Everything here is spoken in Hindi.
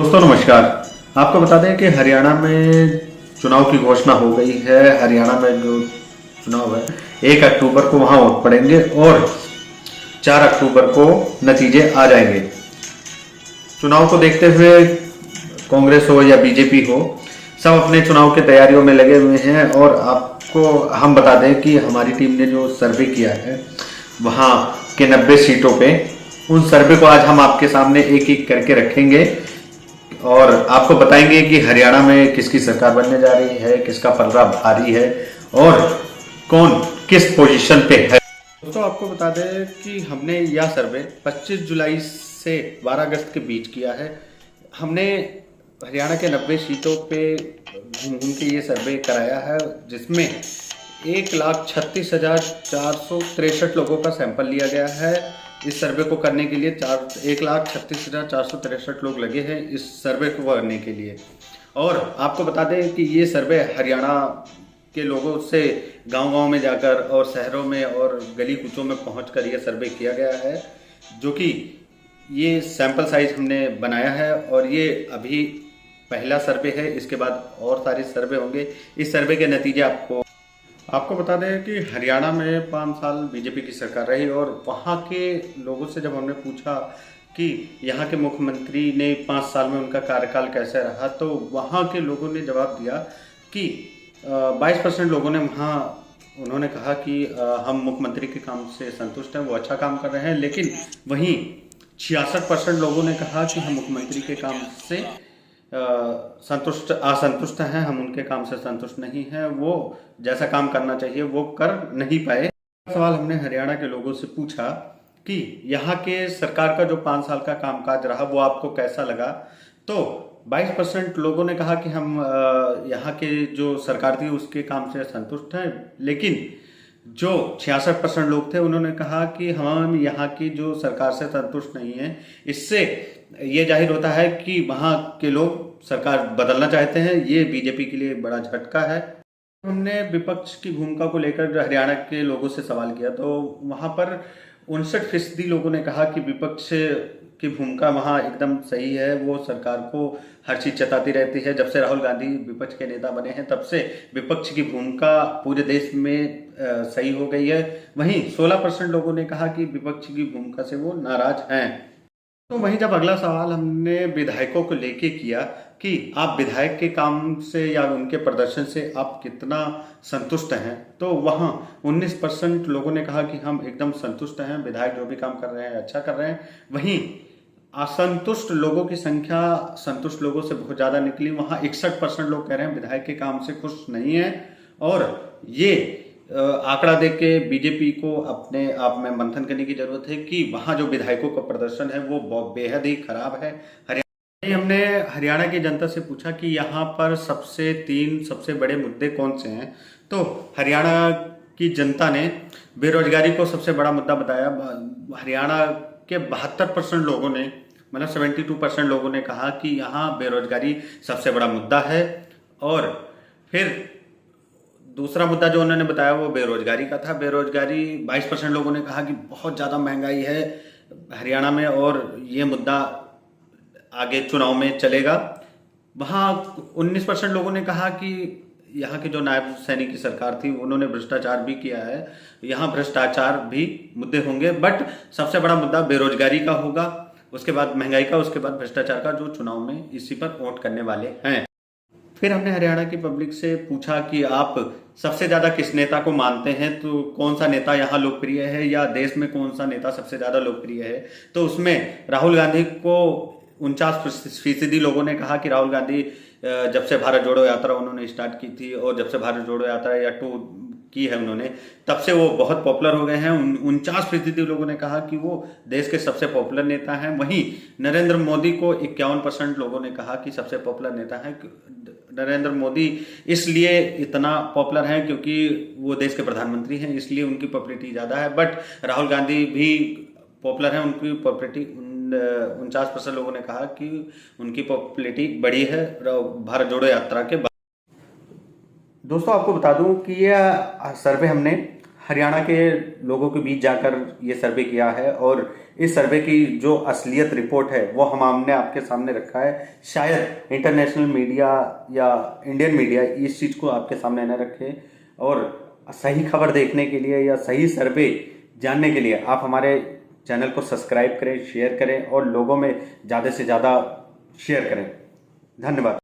दोस्तों नमस्कार। आपको बता दें कि हरियाणा में चुनाव की घोषणा हो गई है। हरियाणा में जो चुनाव है 1 अक्टूबर को वहां वोट पड़ेंगे और 4 अक्टूबर को नतीजे आ जाएंगे। चुनाव को देखते हुए कांग्रेस हो या बीजेपी हो, सब अपने चुनाव की तैयारियों में लगे हुए हैं। और आपको हम बता दें कि हमारी टीम ने जो सर्वे किया है वहाँ के 90 सीटों पे, उन सर्वे को आज हम आपके सामने एक एक करके रखेंगे और आपको बताएंगे कि हरियाणा में किसकी सरकार बनने जा रही है, किसका पलड़ा भारी है और कौन किस पोजीशन पे है। दोस्तों आपको बता दें कि हमने यह सर्वे 25 जुलाई से 12 अगस्त के बीच किया है। हमने हरियाणा के 90 सीटों पे घूम घूम के ये सर्वे कराया है, जिसमें 1,36,463 लोगों का सैंपल लिया गया है। इस सर्वे को करने के लिए 1,36,463 लोग लगे हैं इस सर्वे को करने के लिए। और आपको बता दें कि ये सर्वे हरियाणा के लोगों से गांव-गांव में जाकर और शहरों में और गली कूचों में पहुंचकर ये सर्वे किया गया है, जो कि ये सैंपल साइज हमने बनाया है और ये अभी पहला सर्वे है। इसके बाद और सारे सर्वे होंगे। इस सर्वे के नतीजे आपको बता दें कि हरियाणा में 5 साल बीजेपी की सरकार रही और वहाँ के लोगों से जब हमने पूछा कि यहाँ के मुख्यमंत्री ने 5 साल में उनका कार्यकाल कैसे रहा, तो वहाँ के लोगों ने जवाब दिया कि 22% लोगों ने उन्होंने कहा कि हम मुख्यमंत्री के काम से संतुष्ट हैं, वो अच्छा काम कर रहे हैं। लेकिन वहीं 66% लोगों ने कहा कि हम मुख्यमंत्री के काम से असंतुष्ट हैं, हम उनके काम से संतुष्ट नहीं हैं, वो जैसा काम करना चाहिए वो कर नहीं पाए। सवाल हमने हरियाणा के लोगों से पूछा कि यहाँ के सरकार का जो 5 साल का कामकाज रहा वो आपको कैसा लगा, तो 22% लोगों ने कहा कि हम यहाँ के जो सरकार थी उसके काम से संतुष्ट हैं। लेकिन जो 66% लोग थे उन्होंने कहा कि हम यहाँ की जो सरकार से संतुष्ट नहीं है। इससे ये जाहिर होता है कि वहाँ के लोग सरकार बदलना चाहते हैं। ये बीजेपी के लिए बड़ा झटका है। हमने विपक्ष की भूमिका को लेकर हरियाणा के लोगों से सवाल किया, तो वहाँ पर 59% लोगों ने कहा कि विपक्ष की भूमिका वहाँ एकदम सही है, वो सरकार को हर चीज जताती रहती है। जब से राहुल गांधी विपक्ष के नेता बने हैं तब से विपक्ष की भूमिका पूरे देश में सही हो गई है। वहीं 16% लोगों ने कहा कि विपक्ष की भूमिका से वो नाराज हैं। तो वहीं जब अगला सवाल हमने विधायकों को लेके किया कि आप विधायक के काम से या उनके प्रदर्शन से आप कितना संतुष्ट हैं, तो वहाँ 19% लोगों ने कहा कि हम एकदम संतुष्ट हैं, विधायक जो भी काम कर रहे हैं अच्छा कर रहे हैं। वहीं असंतुष्ट लोगों की संख्या संतुष्ट लोगों से बहुत ज़्यादा निकली। वहाँ 61% लोग कह रहे हैं विधायक के काम से खुश नहीं है। और ये आंकड़ा देख के बीजेपी को अपने आप में मंथन करने की जरूरत है कि वहाँ जो विधायकों का प्रदर्शन है वो बेहद ही खराब है। हमने हरियाणा की जनता से पूछा कि यहाँ पर 3 सबसे बड़े मुद्दे कौन से हैं, तो हरियाणा की जनता ने बेरोजगारी को सबसे बड़ा मुद्दा बताया। हरियाणा के 72% लोगों ने, मतलब 72% लोगों ने कहा कि यहाँ बेरोजगारी सबसे बड़ा मुद्दा है। और फिर दूसरा मुद्दा जो उन्होंने बताया वो बेरोजगारी का था। बेरोजगारी 22% लोगों ने कहा कि बहुत ज़्यादा महंगाई है हरियाणा में और ये मुद्दा आगे चुनाव में चलेगा। वहाँ 19% लोगों ने कहा कि यहाँ के जो नायब सैनिक की सरकार थी उन्होंने भ्रष्टाचार भी किया है, यहाँ भ्रष्टाचार भी मुद्दे होंगे, बट सबसे बड़ा मुद्दा बेरोजगारी का होगा, उसके बाद महंगाई का, उसके बाद भ्रष्टाचार का, जो चुनाव में इसी पर वोट करने वाले हैं। फिर हमने हरियाणा की पब्लिक से पूछा कि आप सबसे ज्यादा किस नेता को मानते हैं, तो कौन सा नेता यहाँ लोकप्रिय है या देश में कौन सा नेता सबसे ज्यादा लोकप्रिय है, तो उसमें राहुल गांधी को 49% लोगों ने कहा कि राहुल गांधी जब से भारत जोड़ो यात्रा उन्होंने स्टार्ट की थी और जब से भारत जोड़ो यात्रा या 2 की है उन्होंने, तब से वो बहुत पॉपुलर हो गए हैं। 49% लोगों ने कहा कि वो देश के सबसे पॉपुलर नेता हैं। वहीं नरेंद्र मोदी को 51% लोगों ने कहा कि सबसे पॉपुलर नेता हैं। नरेंद्र मोदी इसलिए इतना पॉपुलर हैं क्योंकि वो देश के प्रधानमंत्री हैं, इसलिए उनकी पॉपुलैरिटी ज़्यादा है। बट राहुल गांधी भी पॉपुलर हैं, उनकी पॉपुलैरिटी 49% लोगों ने कहा कि उनकी पॉपुलैरिटी बड़ी है भारत जोड़ो यात्रा के बाद। दोस्तों आपको बता दूं कि यह सर्वे हमने हरियाणा के लोगों के बीच जाकर ये सर्वे किया है और इस सर्वे की जो असलियत रिपोर्ट है वो हमने आपके सामने रखा है। शायद इंटरनेशनल मीडिया या इंडियन मीडिया इस चीज़ को आपके सामने न रखे, और सही खबर देखने के लिए या सही सर्वे जानने के लिए आप हमारे चैनल को सब्सक्राइब करें, शेयर करें और लोगों में ज़्यादा से ज़्यादा शेयर करें। धन्यवाद।